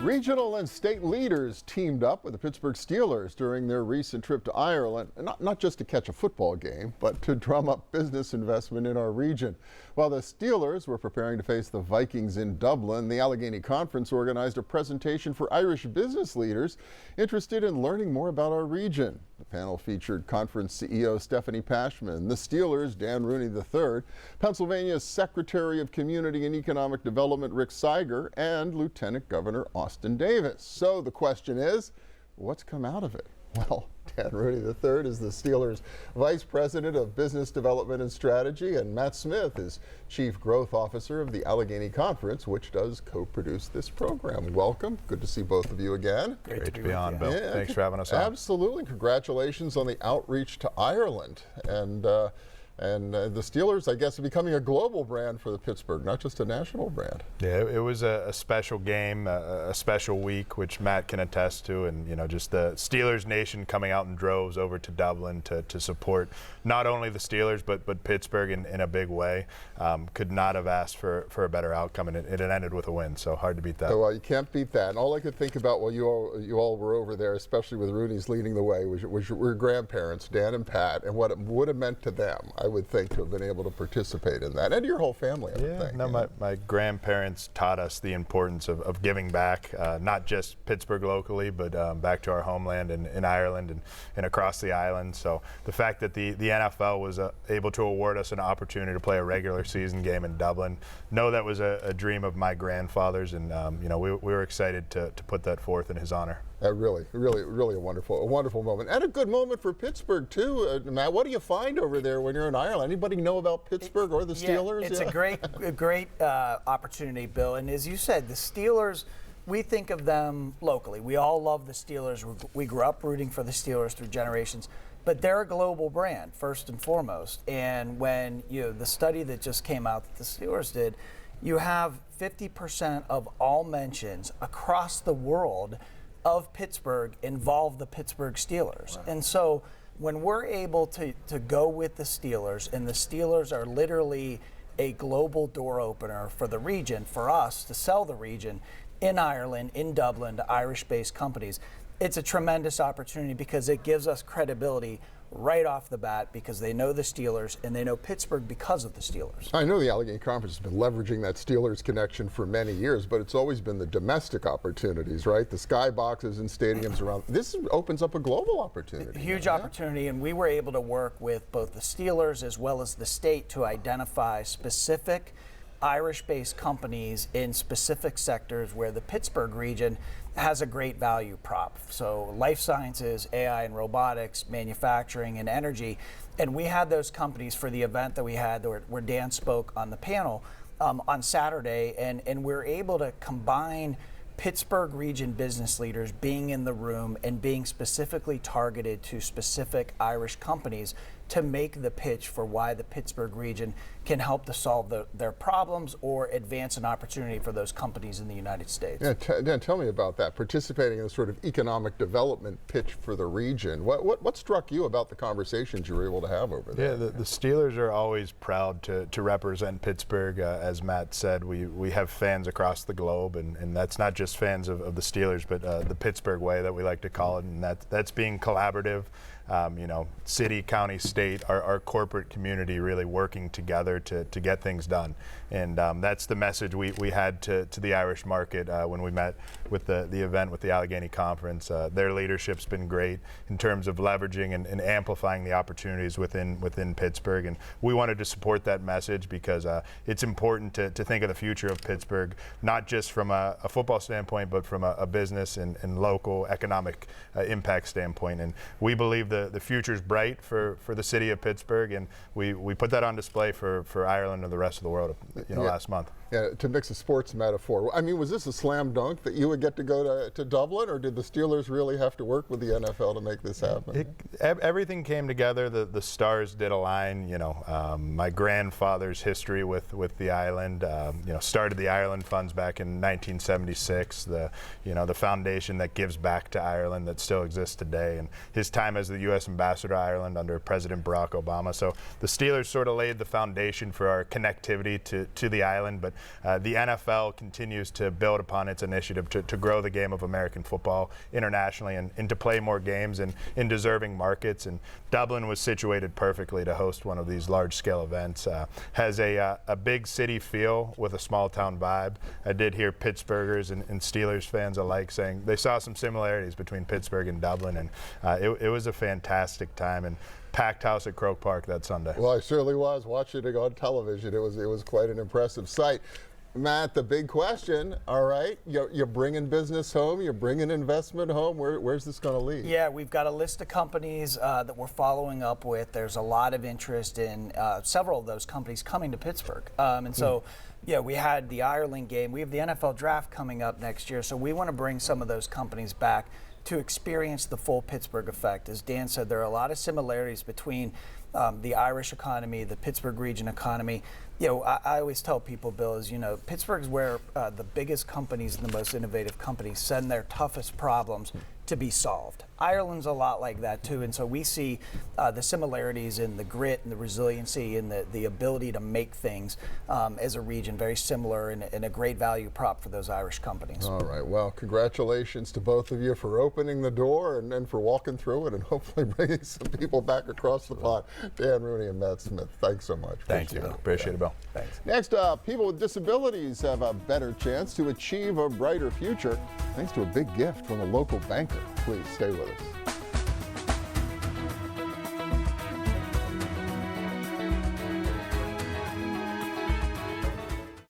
Regional and state leaders teamed up with the Pittsburgh Steelers during their recent trip to Ireland, not just to catch a football game, but to drum up business investment in our region. While the Steelers were preparing to face the Vikings in Dublin, the Allegheny Conference organized a presentation for Irish business leaders interested in learning more about our region. The panel featured conference CEO Stephanie Pashman, the Steelers' Dan Rooney III, Pennsylvania's Secretary of Community and Economic Development Rick Seiger, and Lieutenant Governor Austin Davis. So the question is, what's come out of it? Well, Dan Rooney III is the Steelers' Vice President of Business Development and Strategy, and Matt Smith is Chief Growth Officer of the Allegheny Conference, which does co-produce this program. Welcome. Good to see both of you again. Great to be on, Bill. Yeah, thanks for having us on. Absolutely. Congratulations on the outreach to Ireland. And the Steelers, I guess, are becoming a global brand for the Pittsburgh, not just a national brand. Yeah, it was a special game, a special week, which Matt can attest to, and just the Steelers nation coming out in droves over to Dublin to support not only the Steelers but Pittsburgh in a big way. Could not have asked for a better outcome, and it ended with a win. So hard to beat that. Well, you can't beat that. And all I could think about while you all were over there, especially with Rooney's leading the way, was your grandparents, Dan and Pat, and what it would have meant to them. I would think, to have been able to participate in that, and your whole family, I would think. No, my grandparents taught us the importance of giving back, not just Pittsburgh locally, but back to our homeland in Ireland and across the island. So the fact that the NFL was able to award us an opportunity to play a regular season game in Dublin, that was a dream of my grandfather's, and we were excited to put that forth in his honor. Really a wonderful moment, and a good moment for Pittsburgh too. Matt, what do you find over there when you're in Ireland? Anybody know about Pittsburgh or the Steelers? It's a great opportunity, Bill. And as you said, the Steelers, we think of them locally. We all love the Steelers. We grew up rooting for the Steelers through generations. But they're a global brand, first and foremost. And when the study that just came out that the Steelers did, you have 50% of all mentions across the world of Pittsburgh involve the Pittsburgh Steelers. Wow. And so when we're able to go with the Steelers, and the Steelers are literally a global door opener for the region, for us to sell the region in Ireland, in Dublin, to Irish-based companies, it's a tremendous opportunity because it gives us credibility right off the bat because they know the Steelers and they know Pittsburgh because of the Steelers. I know the Allegheny Conference has been leveraging that Steelers connection for many years, but it's always been the domestic opportunities, right? The skyboxes and stadiums around. This opens up a global opportunity. Huge opportunity, and we were able to work with both the Steelers as well as the state to identify specific Irish-based companies in specific sectors where the Pittsburgh region has a great value prop. So life sciences, AI and robotics, manufacturing and energy. And we had those companies for the event that we had where Dan spoke on the panel on Saturday, and we're able to combine Pittsburgh region business leaders being in the room and being specifically targeted to specific Irish companies to make the pitch for why the Pittsburgh region can help to solve their problems or advance an opportunity for those companies in the United States. Yeah, Dan, tell me about that, participating in a sort of economic development pitch for the region. What struck you about the conversations you were able to have over there? Yeah, the Steelers are always proud to represent Pittsburgh. As Matt said, we have fans across the globe, and that's not just fans of the Steelers, but the Pittsburgh way that we like to call it, and that's being collaborative. City, county, state, our corporate community really working together to get things done. And that's the message we had to the Irish market when we met with the event with the Allegheny Conference. Their leadership's been great in terms of leveraging and amplifying the opportunities within Pittsburgh. And we wanted to support that message because it's important to think of the future of Pittsburgh, not just from a football standpoint, but from a business and local economic impact standpoint. And we believe the future's bright for the city of Pittsburgh, and we put that on display for Ireland and the rest of the world, last month. Yeah, to mix a sports metaphor, I mean, was this a slam dunk that you would get to go to Dublin, or did the Steelers really have to work with the NFL to make this happen? Everything came together. The stars did align. My grandfather's history with the island. Started the Ireland Funds back in 1976. The foundation that gives back to Ireland that still exists today, and his time as the U.S. ambassador to Ireland under President Barack Obama. So the Steelers sort of laid the foundation for our connectivity to the island, but the NFL continues to build upon its initiative to grow the game of American football internationally and to play more games in deserving markets. And Dublin was situated perfectly to host one of these large-scale events. Has a big city feel with a small-town vibe. I did hear Pittsburghers and Steelers fans alike saying they saw some similarities between Pittsburgh and Dublin, and it was a fantastic time. And packed house at Croke Park that Sunday. Well, I surely was watching it on television. It was quite an impressive sight. Matt, the big question, all right, you're bringing business home, you're bringing investment home. Where's this going to lead? Yeah, we've got a list of companies that we're following up with. There's a lot of interest in several of those companies coming to Pittsburgh. And so, yeah, we had the Ireland game. We have the NFL draft coming up next year. So we want to bring some of those companies back to experience the full Pittsburgh effect. As Dan said, there are a lot of similarities between the Irish economy, the Pittsburgh region economy. I always tell people, Bill, Pittsburgh's where the biggest companies and the most innovative companies send their toughest problems to be solved. Ireland's a lot like that too, and so we see the similarities in the grit and the resiliency and the ability to make things as a region very similar and a great value prop for those Irish companies. All right, well, congratulations to both of you for opening the door and for walking through it and hopefully bringing some people back across the pond. Dan Rooney and Matt Smith, thanks so much. Thank you. Appreciate it, Bill. Thanks. Next up, people with disabilities have a better chance to achieve a brighter future thanks to a big gift from a local banker. Please stay with us.